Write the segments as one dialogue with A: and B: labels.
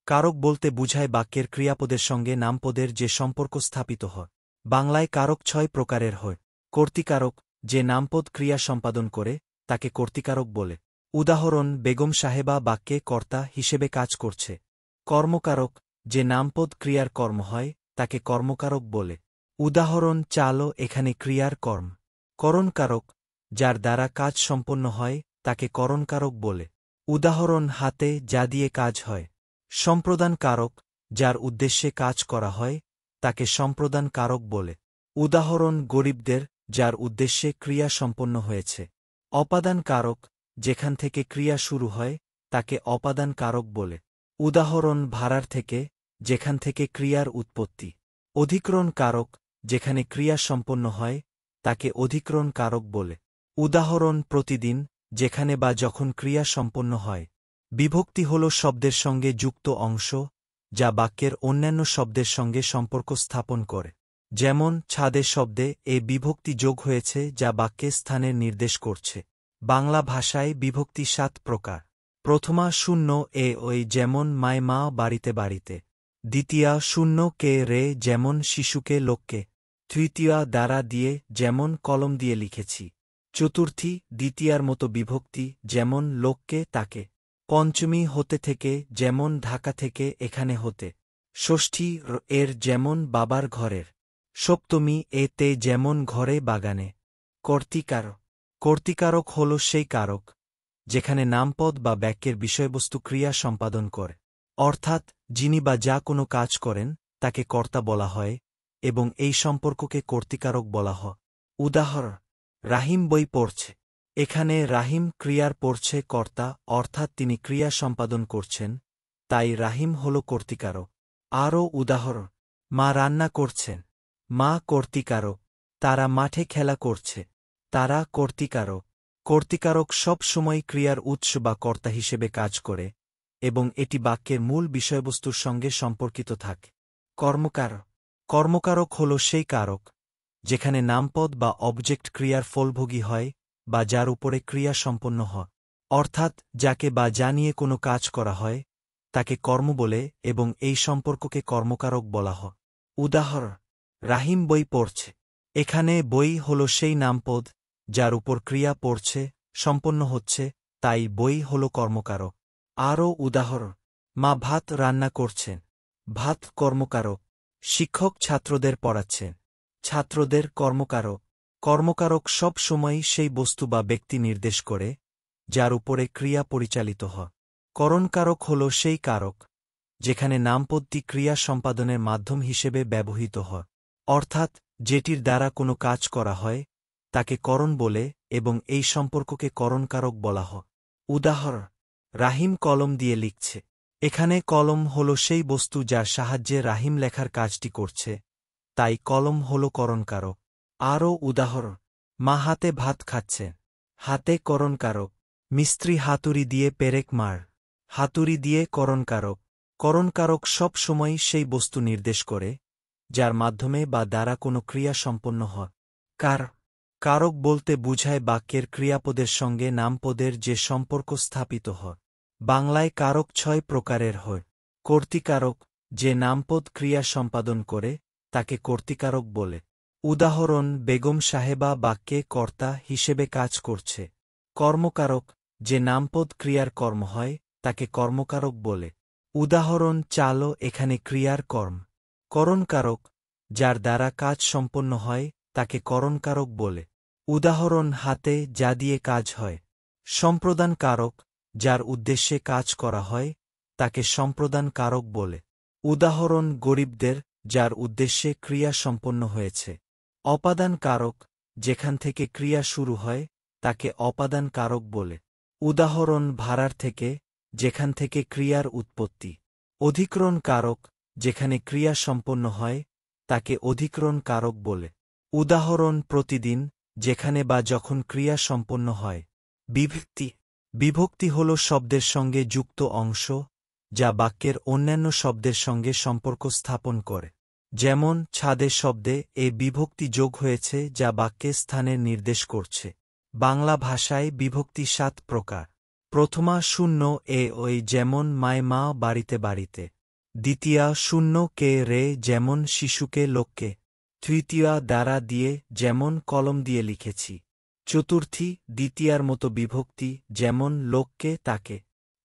A: কারক বলতে বুঝায় বাক্যের ক্রিয়াপদের সঙ্গে নামপদের যে সম্পর্ক স্থাপিত হয়। বাংলায় কারক ৬ প্রকারের হয়। কর্তৃকারক, যে নামপদ ক্রিয়া সম্পাদন করে, তাকে কর্তৃকারক বলে। উদাহরণ: বেগম সাহেবা বাক্যে কর্তা হিসেবে কাজ করছে। কর্মকারক, যে নামপদ ক্রিয়ার কর্ম হয়, তাকে কর্মকারক বলে। উদাহরণ: চালো, এখানে ক্রিয়ার কর্ম। করণকারক, যার দ্বারা কাজ সম্পন্ন হয়, তাকে করণকারক বলে। উদাহরণ: হাতে, যা দিয়ে কাজ হয়। সম্প্রদান কারক, যার উদ্দেশ্যে কাজ করা হয়, তাকে সম্প্রদান কারক বলে। উদাহরণ: গরিবদের, যার উদ্দেশ্যে ক্রিয়া সম্পন্ন হয়েছে। অপাদান কারক, যেখান থেকে ক্রিয়া শুরু হয়, তাকে অপাদান কারক বলে। উদাহরণ: ভাড়ার থেকে, যেখান থেকে ক্রিয়ার উৎপত্তি। অধিকরণ কারক, যেখানে ক্রিয়া সম্পন্ন হয়, তাকে অধিকরণ কারক বলে। উদাহরণ: প্রতিদিন, যেখানে বা যখন ক্রিয়া সম্পন্ন হয়। বিভক্তি হল শব্দের সঙ্গে যুক্ত অংশ, যা বাক্যের অন্যান্য শব্দের সঙ্গে সম্পর্ক স্থাপন করে। যেমন: ছাদে শব্দে এ বিভক্তি যোগ হয়েছে, যা বাক্যে স্থানের নির্দেশ করছে। বাংলা ভাষায় বিভক্তি ৭ প্রকার। প্রথমা শূন্য এ ওই, যেমন মায় মা বাড়িতে বাড়িতে। দ্বিতীয়া শূন্য কে রে, যেমন শিশুকে লোককে। তৃতীয়া দ্বারা দিয়ে, যেমন কলম দিয়ে লিখেছি। চতুর্থী দ্বিতীয়ার মতো বিভক্তি, যেমন লোককে তাকে। পঞ্চমী হতে থেকে, যেমন ঢাকা থেকে এখানে হতে। ষষ্ঠী এর, যেমন বাবার ঘরের। সপ্তমী এতে, যেমন ঘরে বাগানে। কর্তৃকারক হল সেই কারক, যেখানে নামপদ বা বাক্যের বিষয়বস্তু ক্রিয়া সম্পাদন করে। অর্থাৎ যিনি বা যা কোনো কাজ করেন, তাকে কর্তা বলা হয়, এবং এই সম্পর্ককে কর্তৃকারক বলা হয়। উদাহরণ: রাহিম বই পড়ছে। এখানে রাহিম ক্রিয়ার পড়ছে কর্তা, অর্থাৎ তিনি ক্রিয়া সম্পাদন করছেন, তাই রাহিম হল কর্তৃকারক। আরও উদাহরণ: মা রান্না করছেন। মা কর্তৃকারক। তারা মাঠে খেলা করছে। তারা কর্তৃকারক। কর্তৃকারক সব সময় ক্রিয়ার উৎস বা কর্তা হিসেবে কাজ করে, এবং এটি বাক্যের মূল বিষয়বস্তুর সঙ্গে সম্পর্কিত থাকে। কর্মকারক হল সেই কারক, যেখানে নামপদ বা অবজেক্ট ক্রিয়ার ফলভোগী হয়, বা যার উপরে ক্রিয়া সম্পন্ন হয়। অর্থাৎ যাকে বা যা নিয়ে কোনো কাজ করা হয়, তাকে কর্ম বলে, এবং এই সম্পর্ককে কর্মকারক বলা হয়। উদাহরণ: রাহিম বই পড়ছে। এখানে বই হল সেই নামপদ, যার উপর ক্রিয়া পড়ছে সম্পন্ন হচ্ছে, তাই বই হল কর্মকারক। আরও উদাহরণ: মা ভাত রান্না করছেন। ভাত কর্মকারক। শিক্ষক ছাত্রদের পড়াচ্ছেন। ছাত্রদের কর্মকারক। কর্মকারক সব সময়ই সেই বস্তু বা ব্যক্তি নির্দেশ করে, যার উপরে ক্রিয়া পরিচালিত হয়। করণকারক হল সেই কারক, যেখানে নামপদটি ক্রিয়া সম্পাদনের মাধ্যম হিসেবে ব্যবহৃত হয়। অর্থাৎ যেটির দ্বারা কোনো কাজ করা হয়, তাকে করণ বলে, এবং এই সম্পর্ককে করণকারক বলা হয়। উদাহরণ: রাহিম কলম দিয়ে লিখছে। এখানে কলম হল সেই বস্তু যার সাহায্যে রাহিম লেখার কাজটি করছে, তাই কলম হল করণকারক। আরও উদাহরণ: মা হাতে ভাত খাচ্ছেন। হাতে করণকারক। মিস্ত্রি হাতুড়ি দিয়ে পেরেক মার। হাতুড়ি দিয়ে করণকারক। করণকারক সব সময়ই সেই বস্তু নির্দেশ করে, যার মাধ্যমে বা দ্বারা কোনো ক্রিয়া সম্পন্ন হয়। কারক বলতে বুঝায় বাক্যের ক্রিয়াপদের সঙ্গে নামপদের যে সম্পর্ক স্থাপিত হয়। বাংলায় কারক ৬ প্রকারের হয়। কর্তৃকারক, যে নামপদ ক্রিয়া সম্পাদন করে, তাকে কর্তৃকারক বলে। উদাহরণ: বেগম সাহেবা বাক্যে কর্তা হিসেবে কাজ করছে। কর্মকারক, যে নামপদ ক্রিয়ার কর্ম হয়, তাকে কর্মকারক বলে। উদাহরণ: চালো, এখানে ক্রিয়ার কর্ম। করণকারক, যার দ্বারা কাজ সম্পন্ন হয়, তাকে করণকারক বলে। উদাহরণ: হাতে, যা দিয়ে কাজ হয়। সম্প্রদান কারক, যার উদ্দেশ্যে কাজ করা হয়, তাকে সম্প্রদান কারক বলে। উদাহরণ: গরিবদের, যার উদ্দেশ্যে ক্রিয়া সম্পন্ন হয়েছে। অপাদান কারক, যেখান থেকে ক্রিয়া শুরু হয়, তাকে অপাদান কারক বলে। উদাহরণ: ভাড়ার থেকে, যেখান থেকে ক্রিয়ার উৎপত্তি। অধিকরণ কারক, যেখানে ক্রিয়া সম্পন্ন হয়, তাকে অধিকরণ কারক বলে। উদাহরণ: প্রতিদিন, যেখানে বা যখন ক্রিয়া সম্পন্ন হয়। বিভক্তি হল শব্দের সঙ্গে যুক্ত অংশ, যা বাক্যের অন্যান্য শব্দের সঙ্গে সম্পর্ক স্থাপন করে। যেমন: ছাদে শব্দে এ বিভক্তি যোগ হয়েছে, যা বাক্যে স্থানের নির্দেশ করছে। বাংলা ভাষায় বিভক্তি ৭ প্রকার। প্রথমা শূন্য এ ওই যেমন মায় মা বাড়িতে বাড়িতে। দ্বিতীয়া শূন্য কে রে যেমন শিশুকে লোককে। তৃতীয়া দ্বারা দিয়ে যেমন কলম দিয়ে লিখেছি। চতুর্থী দ্বিতীয়ার মতো বিভক্তি যেমন লোককে তাকে।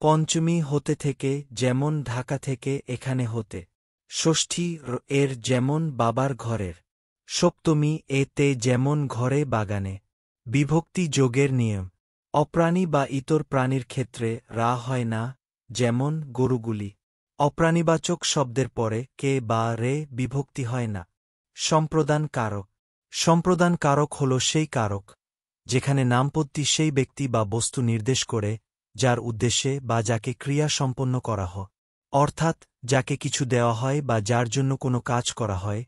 A: পঞ্চমী হতে থেকে যেমন ঢাকা থেকে এখানে হতে। ষষ্ঠী এর যেমন বাবার ঘরের। সপ্তমী এতে যেমন ঘরে বাগানে। বিভক্তি যোগের নিয়ম। অপ্রাণী বা ইতর প্রাণীর ক্ষেত্রে রা হয় না, যেমন গরুগুলি। অপ্রাণীবাচক শব্দের পরে কে বা রে বিভক্তি হয় না। সম্প্রদান কারক। সম্প্রদান কারক হল সেই কারক যেখানে নামপদটি সেই ব্যক্তি বা বস্তু নির্দেশ করে যার উদ্দেশ্যে বা যাকে ক্রিয়া সম্পন্ন করা হয়, অর্থাৎ যাকে কিছু দেওয়া হয় বা যার জন্য কোনো কাজ করা হয়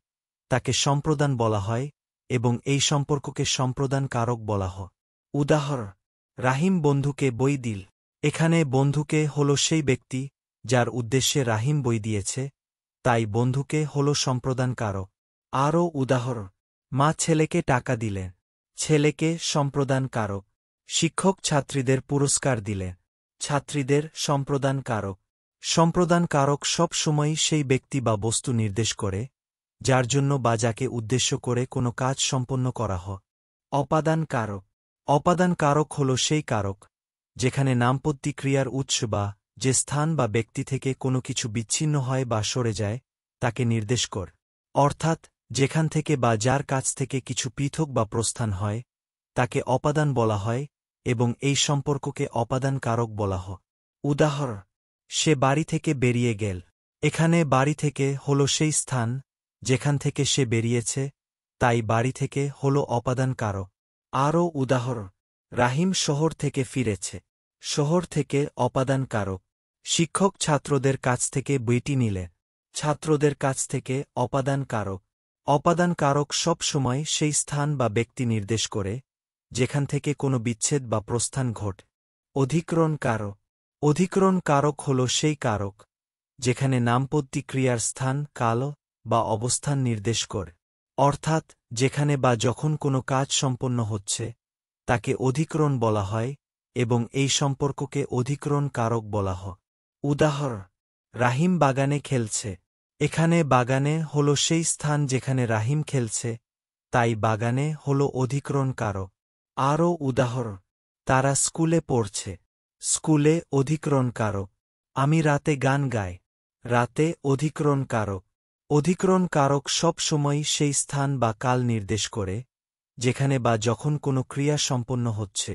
A: তাকে সম্প্রদান বলা হয় এবং এই সম্পর্ককে সম্প্রদান কারক বলা হয়। উদাহরণ: রাহিম বন্ধুকে বই দিল। এখানে বন্ধুকে হল সেই ব্যক্তি যার উদ্দেশ্যে রাহিম বই দিয়েছে, তাই বন্ধুকে হল সম্প্রদান কারক। আরও উদাহরণ: মা ছেলেকে টাকা দিলেন। ছেলেকে সম্প্রদান কারক। শিক্ষক ছাত্রীদের পুরস্কার দিলেন। ছাত্রীদের সম্প্রদান কারক। সম্প্রদান কারক সব সময়ই সেই ব্যক্তি বা বস্তু নির্দেশ করে যার জন্য বা যাকে উদ্দেশ্য করে কোনো কাজ সম্পন্ন করা হয়। অপাদান কারক। অপাদান কারক হল সেই কারক যেখানে নামপদটি ক্রিয়ার উৎস বা যে স্থান বা ব্যক্তি থেকে কোনো কিছু বিচ্ছিন্ন হয় বা সরে যায় তাকে নির্দেশ করে, অর্থাৎ যেখান থেকে বা যার কাছ থেকে কিছু পৃথক বা প্রস্থান হয় তাকে অপাদান বলা হয় এবং এই সম্পর্ককে অপাদান কারক বলা হয়। উদাহরণ: সে বাড়ি থেকে বেরিয়ে গেল। এখানে বাড়ি থেকে হল সেই স্থান যেখান থেকে সে বেরিয়েছে, তাই বাড়ি থেকে হল অপাদান কারক। আরও উদাহরণ: রাহিম শহর থেকে ফিরেছে। শহর থেকে অপাদান কারক। শিক্ষক ছাত্রদের কাছ থেকে বইটি নিলেন। ছাত্রদের কাছ থেকে অপাদান কারক। অপাদান কারক সব সময় সেই স্থান বা ব্যক্তি নির্দেশ করে যেখান থেকে কোনো বিচ্ছেদ বা প্রস্থান ঘটে। অধিকরণ কারক। অধিকরণ কারক হল সেই কারক যেখানে নামপদটি ক্রিয়ার স্থান, কাল বা অবস্থান নির্দেশ করে, অর্থাৎ যেখানে বা যখন কোনো কাজ সম্পন্ন হচ্ছে তাকে অধিকরণ বলা হয় এবং এই সম্পর্ককে অধিকরণ কারক বলা হয়। উদাহরণ: রাহিম বাগানে খেলছে। এখানে বাগানে হল সেই স্থান যেখানে রাহিম খেলছে, তাই বাগানে হল অধিকরণ কারক। আরও উদাহরণ: তারা স্কুলে পড়ছে। স্কুলে অধিকরণ কারক। আমি রাতে গান গাই। রাতে অধিকরণ কারক। অধিকরণ কারক সব সময়ই সেই স্থান বা কাল নির্দেশ করে যেখানে বা যখন কোনো ক্রিয়া সম্পন্ন হচ্ছে।